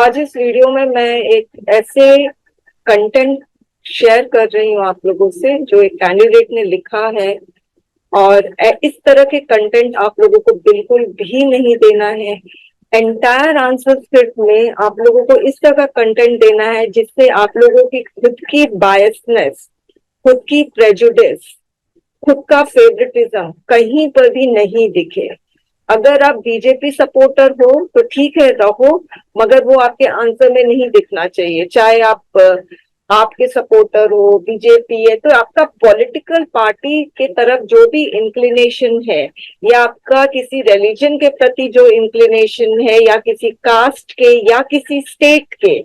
आज इस वीडियो में मैं एक ऐसे कंटेंट शेयर कर रही हूँ आप लोगों से जो एक कैंडिडेट ने लिखा है। और इस तरह के कंटेंट आप लोगों को बिल्कुल भी नहीं देना है। एंटायर आंसर स्क्रिप्ट में आप लोगों को इस तरह का कंटेंट देना है जिससे आप लोगों की खुद की बायसनेस, खुद की प्रेजुडिस, खुद का फेवरेटिज्म कहीं पर भी नहीं दिखे। अगर आप बीजेपी सपोर्टर हो तो ठीक है, रहो, मगर वो आपके आंसर में नहीं दिखना चाहिए। चाहे आपके सपोर्टर हो, बीजेपी है, तो आपका पॉलिटिकल पार्टी के तरफ जो भी इंक्लिनेशन है, या आपका किसी रिलीजन के प्रति जो इंक्लिनेशन है, या किसी कास्ट के या किसी स्टेट के,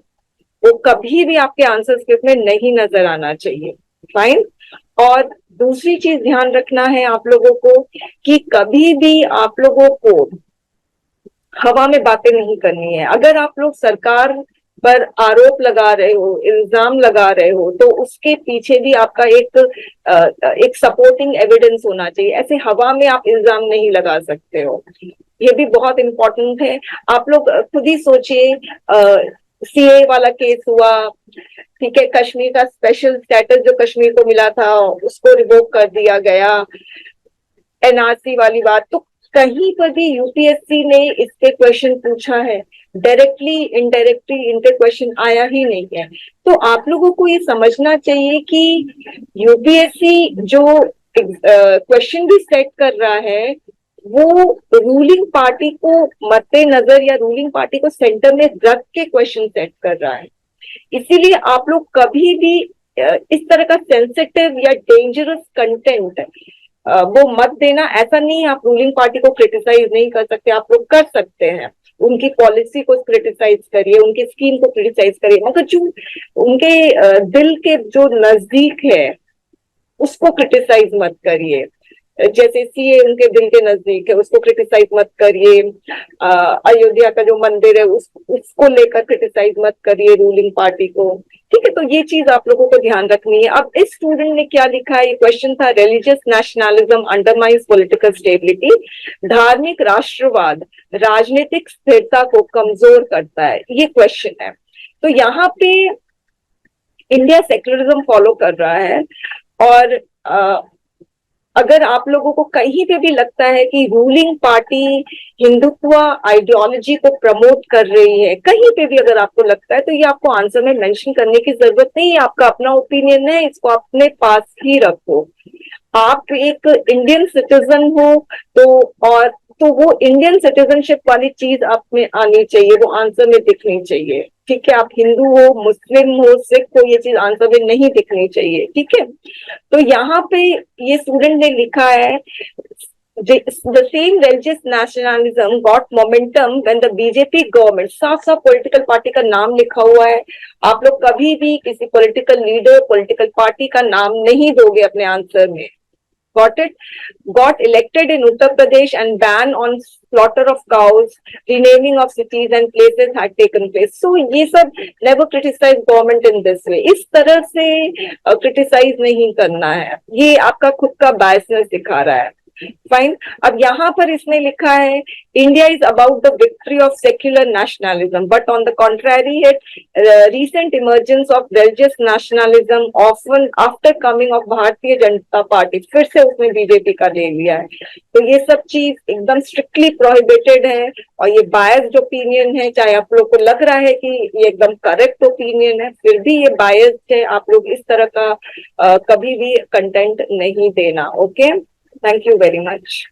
वो कभी भी आपके आंसर स्क्रिप्ट में नहीं नजर आना चाहिए। फाइन। और दूसरी चीज ध्यान रखना है आप लोगों को कि कभी भी आप लोगों को हवा में बातें नहीं करनी है। अगर आप लोग सरकार पर आरोप लगा रहे हो, इल्जाम लगा रहे हो, तो उसके पीछे भी आपका एक सपोर्टिंग एविडेंस होना चाहिए। ऐसे हवा में आप इल्जाम नहीं लगा सकते हो। ये भी बहुत इंपॉर्टेंट है। आप लोग खुद ही सोचिए, सीए वाला केस हुआ, ठीक है, कश्मीर का स्पेशल स्टेटस जो कश्मीर को मिला था उसको रिवोक कर दिया गया, एनआरसी वाली बात, तो कहीं पर भी यूपीएससी ने इसके क्वेश्चन पूछा है? डायरेक्टली इनडायरेक्टली इनके क्वेश्चन आया ही नहीं है। तो आप लोगों को ये समझना चाहिए कि यूपीएससी जो क्वेश्चन भी सेट कर रहा है वो रूलिंग पार्टी को मद्देनजर या रूलिंग पार्टी को सेंटर में रख के क्वेश्चन सेट कर रहा है। इसीलिए आप लोग कभी भी इस तरह का सेंसिटिव या डेंजरस कंटेंट वो मत देना। ऐसा नहीं, आप रूलिंग पार्टी को क्रिटिसाइज नहीं कर सकते, आप लोग कर सकते हैं। उनकी पॉलिसी को क्रिटिसाइज करिए, उनकी स्कीम को क्रिटिसाइज करिए, मगर जो उनके दिल के जो नजदीक है उसको क्रिटिसाइज मत करिए। जैसे सीए उनके दिल के नजदीक है, उसको क्रिटिसाइज मत करिए। अयोध्या का जो मंदिर है उसको लेकर क्रिटिसाइज मत करिए रूलिंग पार्टी को। ठीक है, तो ये चीज आप लोगों को ध्यान रखनी है। अब इस स्टूडेंट ने क्या लिखा है, ये क्वेश्चन था, religious nationalism undermines political stability. धार्मिक राष्ट्रवाद राजनीतिक स्थिरता को कमजोर करता है, ये क्वेश्चन है। तो यहाँ पे इंडिया सेक्युलरिज्म फॉलो कर रहा है, और अगर आप लोगों को कहीं पे भी लगता है कि रूलिंग पार्टी हिंदुत्व आइडियोलॉजी को प्रमोट कर रही है, कहीं पे भी अगर आपको लगता है, तो ये आपको आंसर में मेंशन करने की जरूरत नहीं है। आपका अपना ओपिनियन है, इसको अपने पास ही रखो। आप एक इंडियन सिटीजन हो तो वो इंडियन सिटीजनशिप वाली चीज आप में आनी चाहिए, वो आंसर में दिखनी चाहिए। ठीक है, आप हिंदू हो, मुस्लिम हो, सिख हो, ये चीज आंसर में नहीं दिखनी चाहिए। ठीक है, तो यहाँ पे ये स्टूडेंट ने लिखा है, the same religious nationalism got momentum when the BJP government, साफ साफ पॉलिटिकल पार्टी का नाम लिखा हुआ है। आप लोग कभी भी किसी पॉलिटिकल लीडर, पॉलिटिकल पार्टी का नाम नहीं दोगे अपने आंसर में। Got it? Got elected in Uttar Pradesh and ban on slaughter of cows, renaming of cities and places had taken place. So ये सब never criticize government in this way. इस तरह से criticize नहीं करना है, ये आपका खुद का biasness दिखा रहा है। फाइन। अब यहाँ पर इसने लिखा है, India is about the victory of secular nationalism but on the contrary recent emergence of religious nationalism often after coming of Bharatiya Janata party. फिर से उसने बीजेपी का ले लिया है। तो ये सब चीज एकदम स्ट्रिक्टली प्रोहिबिटेड है, और ये बायस्ड ओपिनियन है। चाहे आप लोग को लग रहा है कि ये एकदम करेक्ट ओपिनियन है, फिर भी ये बायस्ड है। आप लोग इस तरह का कभी भी कंटेंट नहीं देना। Okay, thank you very much.